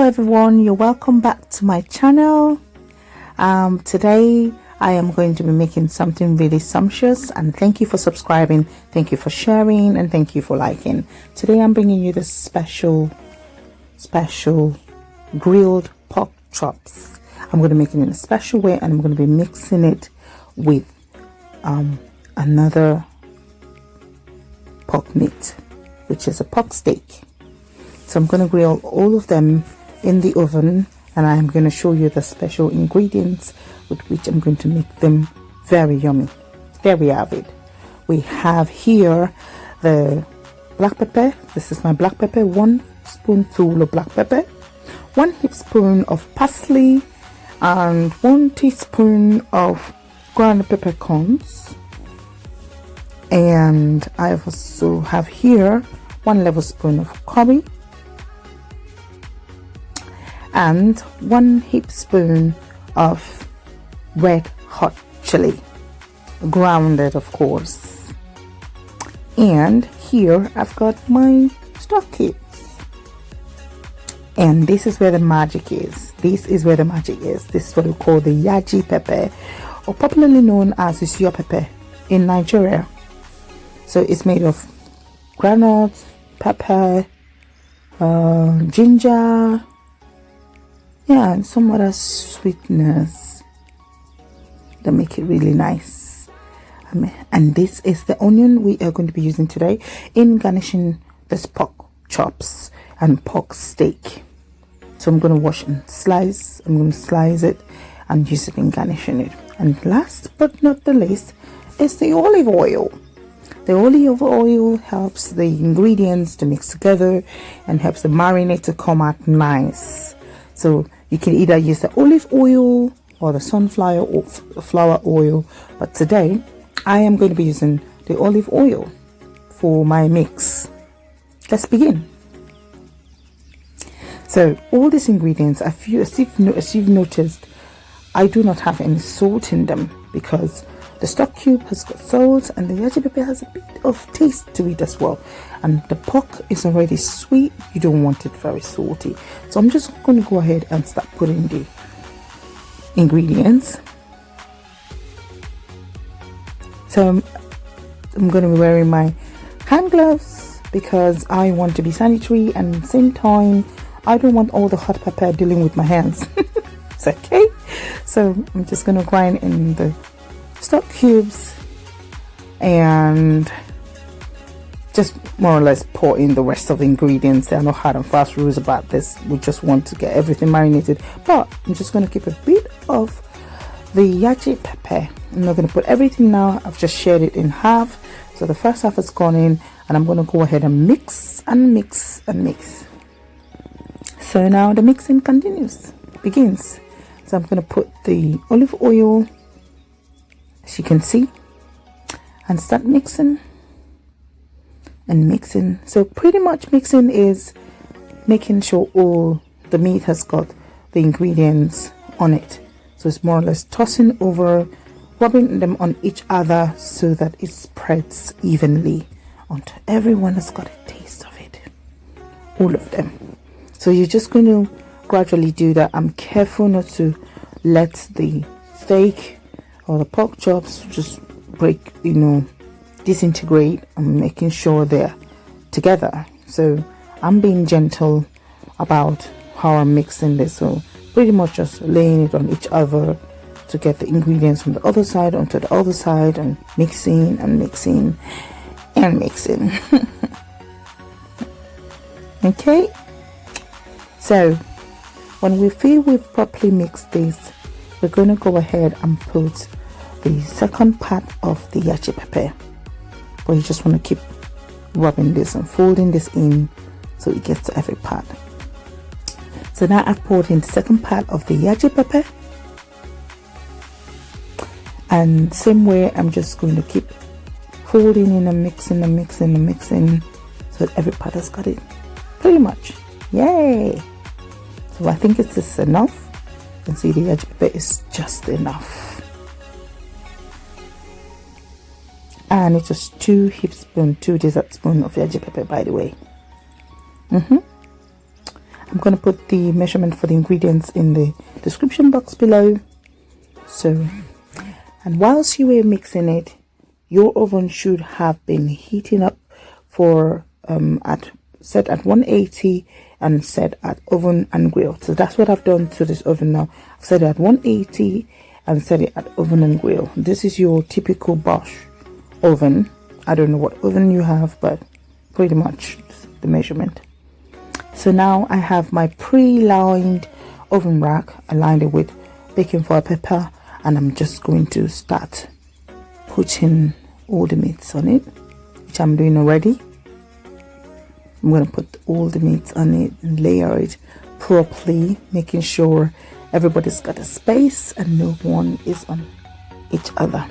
everyone, you're welcome back to my channel. Today I am going to be making something really sumptuous, and thank you for subscribing, thank you for sharing, and thank you for liking. Today I'm bringing you this special grilled pork chops. I'm going to make it in a special way, and I'm going to be mixing it with another pork meat, which is a pork steak. So I'm going to grill all of them in the oven, and I'm going to show you the special ingredients with which I'm going to make them very yummy, very avid. We have here the black pepper. This is my black pepper, 1 spoonful of black pepper, 1 heap spoon of parsley, and 1 teaspoon of ground peppercorns. And I also have here 1 level spoon of curry and 1 heap spoon of red hot chili, grounded of course. And here I've got my stock cubes, and this is where the magic is. This is what we call the Yagi pepper, or popularly known as the surya pepper in Nigeria. So it's made of granules, pepper, ginger, and some other sweetness that make it really nice. And this is the onion we are going to be using today in garnishing this pork chops and pork steak. So I'm going to wash and slice. I'm going to slice it and use it in garnishing it. And last but not the least is the olive oil. The olive oil helps the ingredients to mix together and helps the marinade to come out nice. So you can either use the olive oil or the sunflower or flower oil, but today I am going to be using the olive oil for my mix. Let's begin. So all these ingredients, as you've noticed, I do not have any salt in them because the stock cube has got salt and the Yagi pepper has a bit of taste to it as well. And the pork is already sweet. You don't want it very salty. So I'm just going to go ahead and start putting the ingredients. So I'm going to be wearing my hand gloves because I want to be sanitary, and at the same time I don't want all the hot pepper dealing with my hands. It's okay. So I'm just going to grind in the stock cubes and just more or less pour in the rest of the ingredients. There are no hard and fast rules about this. We just want to get everything marinated, but I'm just going to keep a bit of the Yagi pepper. I'm not going to put everything now. I've just shared it in half, so the first half has gone in, and I'm going to go ahead and mix and mix and mix. So now the mixing begins. So I'm going to put the olive oil, as you can see, and start mixing and mixing. So pretty much mixing is making sure all the meat has got the ingredients on it. So it's more or less tossing over, rubbing them on each other so that it spreads evenly until everyone has got a taste of it, all of them. So you're just going to gradually do that. I'm careful not to let the steak or the pork chops just break, disintegrate. I'm making sure they're together. So I'm being gentle about how I'm mixing this. So pretty much just laying it on each other to get the ingredients from the other side onto the other side, and mixing and mixing and mixing. Okay. So when we feel we've properly mixed this, we're going to go ahead and put the second part of the Yagi pepper, but you just want to keep rubbing this and folding this in so it gets to every part. So now I've poured in the second part of the Yagi pepper, and same way I'm just going to keep folding in and mixing and mixing and mixing so that every part has got it pretty much. Yay! So I think it's just enough. You can see the Yagi pepper is just enough. And it's just 2 dessert spoon of Yagi pepper, by the way. I'm I'm going to put the measurement for the ingredients in the description box below. So, and whilst you were mixing it, your oven should have been heating up for set at 180 and set at oven and grill. So that's what I've done to this oven now. I've set it at 180 and set it at oven and grill. This is your typical Bosch oven. I don't know what oven you have, but pretty much the measurement. So now I have my pre-lined oven rack. I lined it with baking foil paper, and I'm just going to start putting all the meats on it, which I'm doing already. I'm going to put all the meats on it and layer it properly, making sure everybody's got a space and no one is on each other.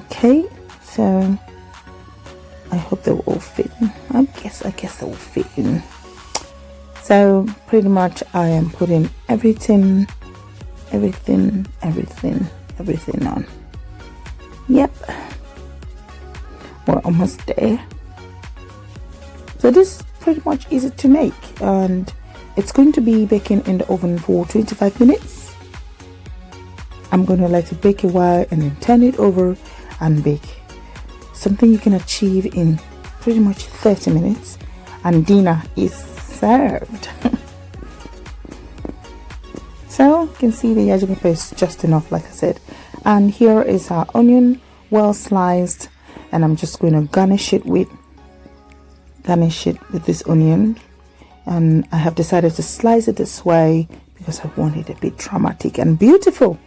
Okay, so I hope they will all fit in. I guess they will fit in. So pretty much I am putting everything on. Yep, we're almost there. So this is pretty much easy to make, and it's going to be baking in the oven for 25 minutes. I'm going to let it bake a while and then turn it over and bake. Something you can achieve in pretty much 30 minutes, and dinner is served. So you can see the Yagi pepper is just enough, like I said. And here is our onion, well sliced, and I'm just going to garnish it with this onion. And I have decided to slice it this way because I want it a bit dramatic and beautiful.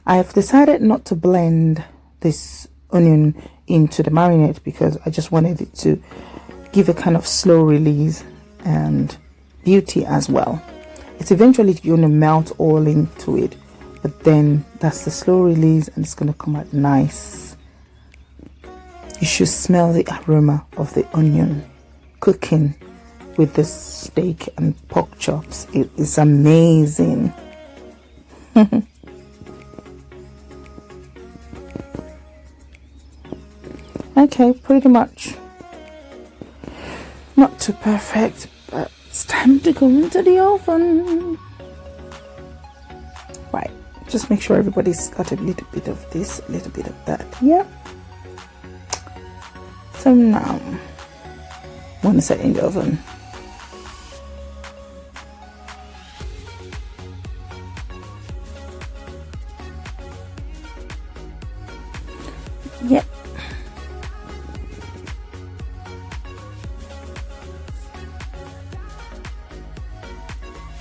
I have decided not to blend this onion into the marinade because I just wanted it to give a kind of slow release and beauty as well. It's eventually going to melt all into it, but then that's the slow release and it's going to come out nice. You should smell the aroma of the onion cooking with the steak and pork chops. It is amazing. Okay, pretty much not too perfect, but it's time to go into the oven. Right, just make sure everybody's got a little bit of this, a little bit of that. Yeah. So now I'm going to set it in the oven. Yep.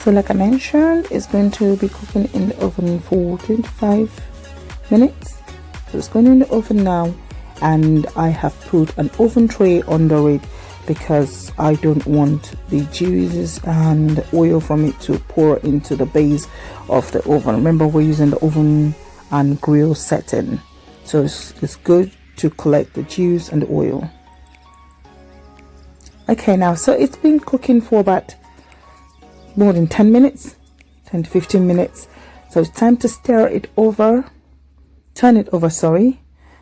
So like I mentioned, it's going to be cooking in the oven for 25 minutes. So it's going in the oven now, and I have put an oven tray under it because I don't want the juices and the oil from it to pour into the base of the oven. Remember, we're using the oven and grill setting, so it's good to collect the juice and the oil. Okay, now so it's been cooking for about more than 10 minutes, 10 to 15 minutes. So it's time to turn it over, sorry.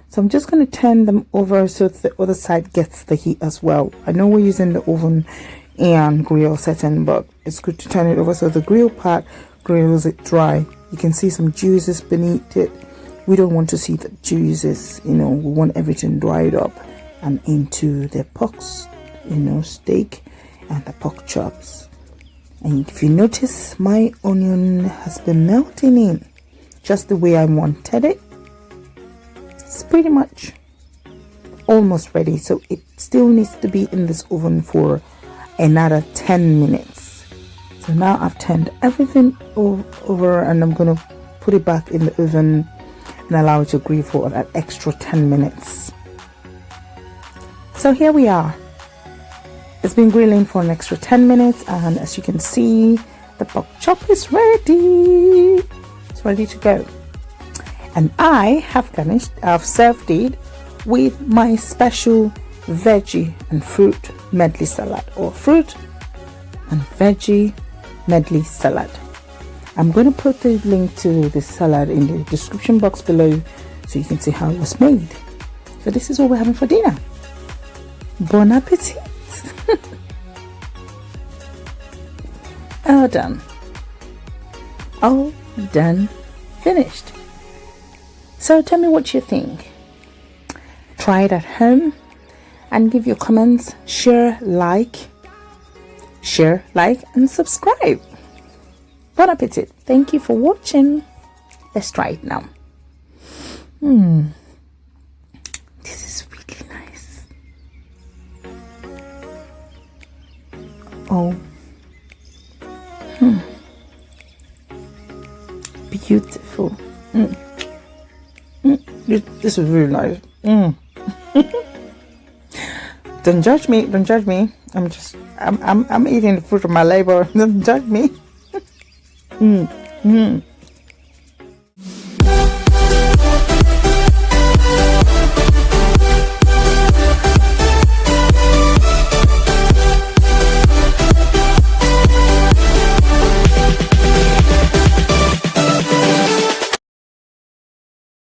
So I'm just going to turn them over so that the other side gets the heat as well. I know we're using the oven and grill setting, but it's good to turn it over so the grill part grills it dry. You can see some juices beneath it. We don't want to see the juices, we want everything dried up and into the pork, steak and the pork chops. And if you notice, my onion has been melting in just the way I wanted it. It's pretty much almost ready, so it still needs to be in this oven for another 10 minutes. So now I've turned everything over and I'm going to put it back in the oven and allow it to grill for an extra 10 minutes. So here we are. It's been grilling for an extra 10 minutes, and as you can see, the pork chop is ready. It's ready to go. And I have garnished, I've served it with my special veggie and fruit medley salad, or fruit and veggie medley salad. I'm going to put the link to the salad in the description box below so you can see how it was made. So this is what we're having for dinner. Bon appetit. All done. All done. Finished. So tell me what you think. Try it at home and give your comments. Share, like, and subscribe. Bon appetit. Thank you for watching. Let's try it now. This is really nice. Oh. Beautiful. This is really nice. Don't judge me. Don't judge me. I'm eating the fruit of my labor. Don't judge me.